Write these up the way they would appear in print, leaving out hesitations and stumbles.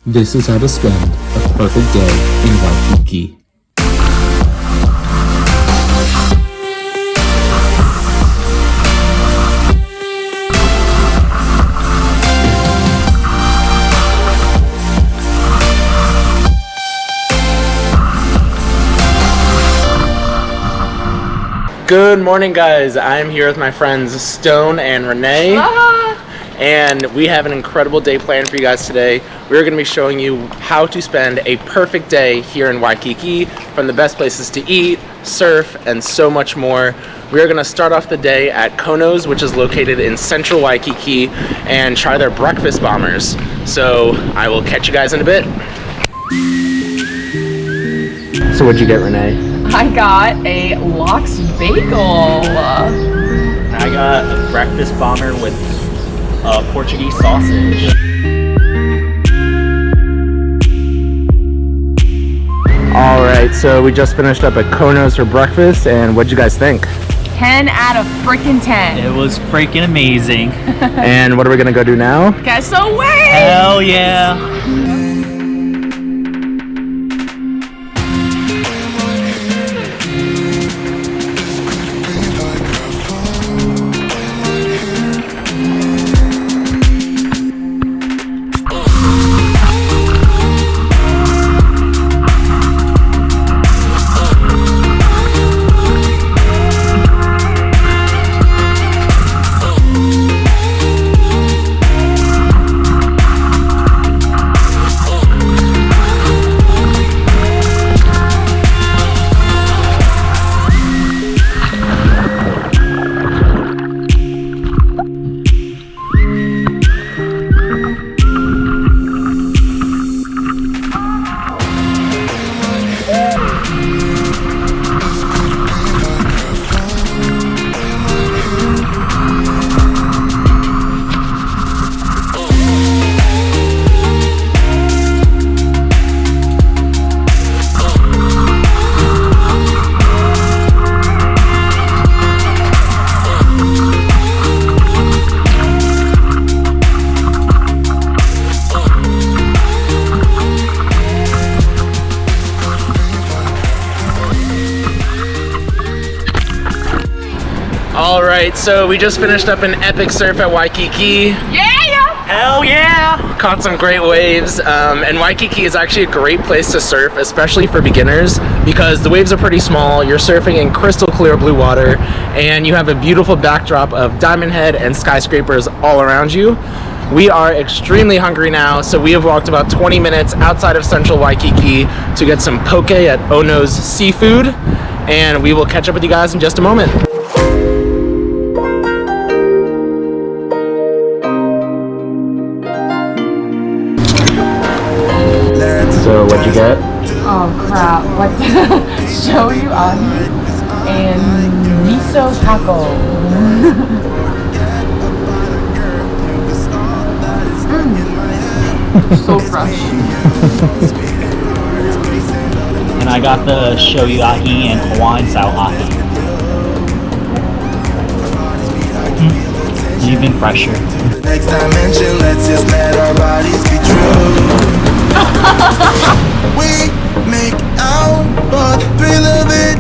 This is how to spend a perfect day in Waikiki. Good morning, guys. I'm here with my friends Stone and Renee. And we have an incredible day planned for you guys today. We're going to be showing you how to spend a perfect day here in Waikiki, from the best places to eat, surf, and so much more. We're going to start off the day at Kono's, which is located in central Waikiki, and try their breakfast bombers. So I will catch you guys in a bit. So what'd you get, Renee? I got a lox bagel. I got a breakfast bomber with Portuguese sausage. All right, so we just finished up at Kono's for breakfast, and what'd you guys think? 10 out of freaking 10. It was freaking amazing. And what are we gonna go do now? Guess away! Hell yeah! All right, so we just finished up an epic surf at Waikiki. Yeah! Hell yeah! Caught some great waves, and Waikiki is actually a great place to surf, especially for beginners, because the waves are pretty small. You're surfing in crystal clear blue water, and you have a beautiful backdrop of Diamond Head and skyscrapers all around you. We are extremely hungry now, so we have walked about 20 minutes outside of central Waikiki to get some poke at Ono Seafood, and we will catch up with you guys in just a moment. So what'd you get? Oh crap, what the? Shoyu ahi and miso taco. So fresh. And I got the shoyu ahi and Hawaiian style ahi. Even fresher. Next dimension, let's just let our bodies be true. We make out for the thrill of it.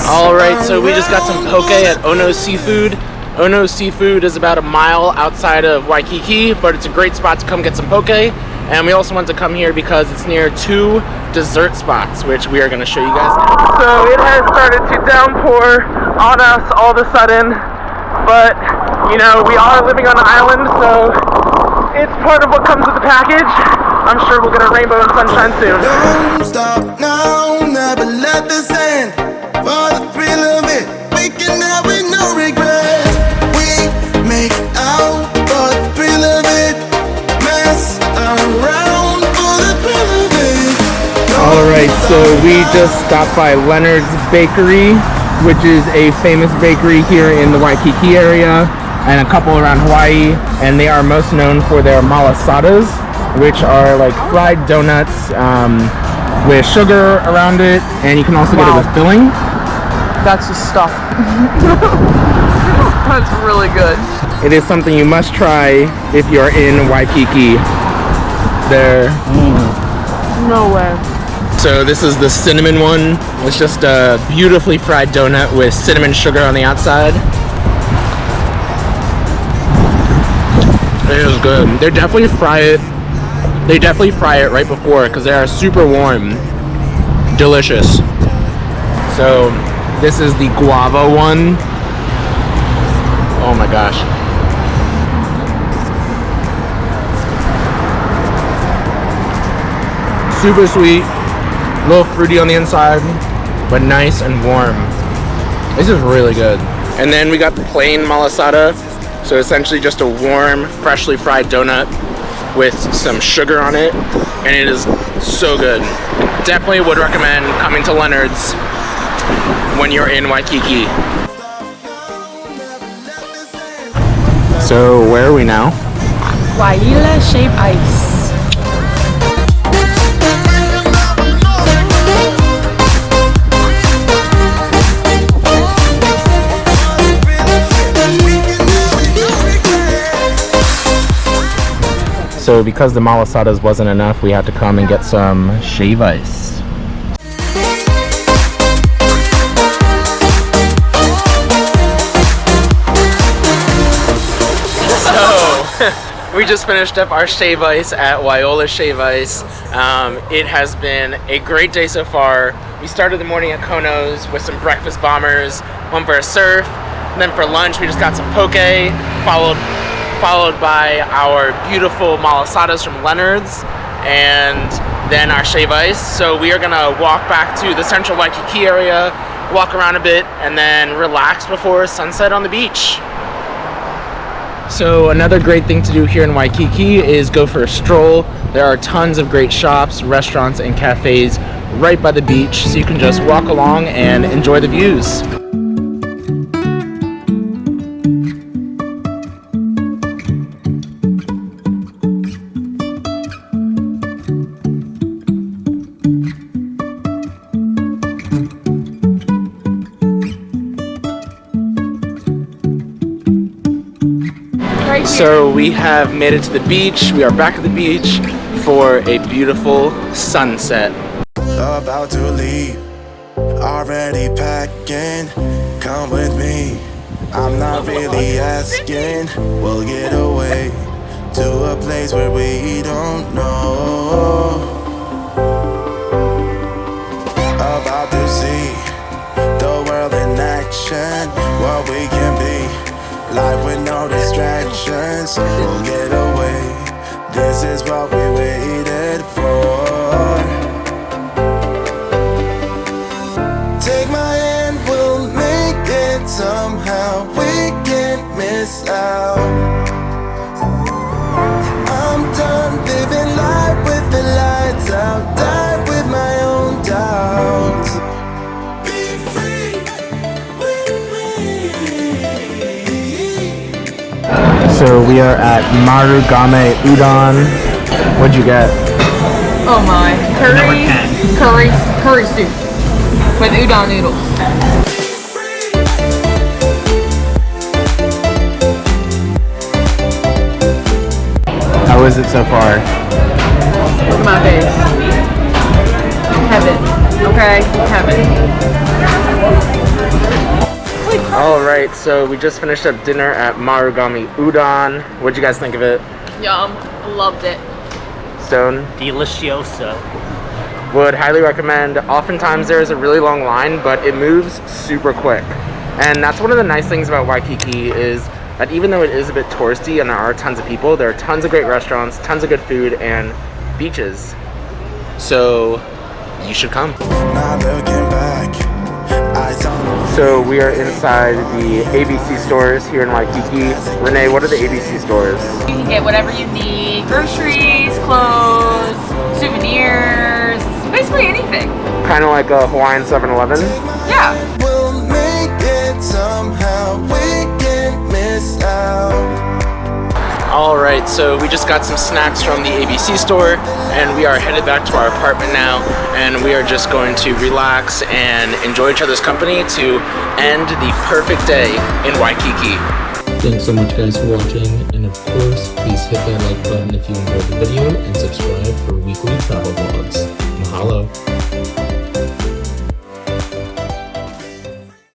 All right, so we just got some poke at Ono Seafood. Ono Seafood is about a mile outside of Waikiki, but it's a great spot to come get some poke. And we also want to come here because it's near two dessert spots, which we are going to show you guys now. So it has started to downpour on us all of a sudden, but you know, we are living on an island, so it's part of what comes with the package. I'm sure we'll get a rainbow and sunshine soon. Don't stop now, never let this end. For the thrill of it, we can have it, no regret. We make out for the thrill of it. Mess around for the thrill of it. Alright, so we just stopped by Leonard's Bakery, which is a famous bakery here in the Waikiki area, and a couple around Hawaii, and they are most known for their Malasadas, which are like fried donuts with sugar around it, and you can also get it with filling. That's just stuff. That's really good. It is something you must try if you're in Waikiki. there. No way. So this is the cinnamon one. It's just a beautifully fried donut with cinnamon sugar on the outside. It is good. They definitely fry it. They definitely fry it right before because they are super warm. Delicious. So this is the guava one. Oh my gosh. Super sweet, a little fruity on the inside, but nice and warm. This is really good. And then we got the plain malasada. So essentially just a warm, freshly fried donut with some sugar on it. And it is so good. Definitely would recommend coming to Leonard's when you're in Waikiki. So where are we now? Hawaiian Shave Ice. So because the malasadas wasn't enough, we had to come and get some shave ice. So we just finished up our shave ice at Waiola Shave Ice. It has been a great day so far. We started the morning at Kono's with some breakfast bombers, one for a surf, and then for lunch we just got some poke, followed by our beautiful malasadas from Leonard's, and then our shave ice. So we are gonna walk back to the central Waikiki area, walk around a bit, and then relax before sunset on the beach. So another great thing to do here in Waikiki is go for a stroll. There are tons of great shops, restaurants, and cafes right by the beach, so you can just walk along and enjoy the views. So we have made it to the beach. We are back at the beach for a beautiful sunset. About to leave, already packing. Come with me, I'm not really asking. We'll get away to a place where we don't know. About to see the world in action, what we can be. Life with no distractions, we'll get away. This is what we waited for. Take my hand, we'll make it somehow. We can't miss out. I'm done living life with the lights out. Die with my own doubts. Be free with me. So we are at Marukame Udon. What'd you get? Oh my. Number 10. Curry soup with udon noodles. How is it so far? Look at my face. Heaven. Okay? Heaven. Alright, so we just finished up dinner at Marukame Udon. What'd you guys think of it? Yum. Loved it. Stone? Delicioso. Would highly recommend. Oftentimes there's a really long line, but it moves super quick. And that's one of the nice things about Waikiki is that even though it is a bit touristy and there are tons of people, there are tons of great restaurants, tons of good food, and beaches. So you should come. Not looking back. So we are inside the ABC stores here in Waikiki. Renee, what are the ABC stores? You can get whatever you need. Groceries, clothes, souvenirs, basically anything. Kind of like a Hawaiian 7-Eleven? Yeah. We'll make it somehow. We can't miss out. Alright, so we just got some snacks from the ABC store and we are headed back to our apartment now, and we are just going to relax and enjoy each other's company to end the perfect day in Waikiki. Thanks so much guys for watching, and of course, please hit that like button if you enjoyed the video, and subscribe for weekly travel vlogs. Mahalo!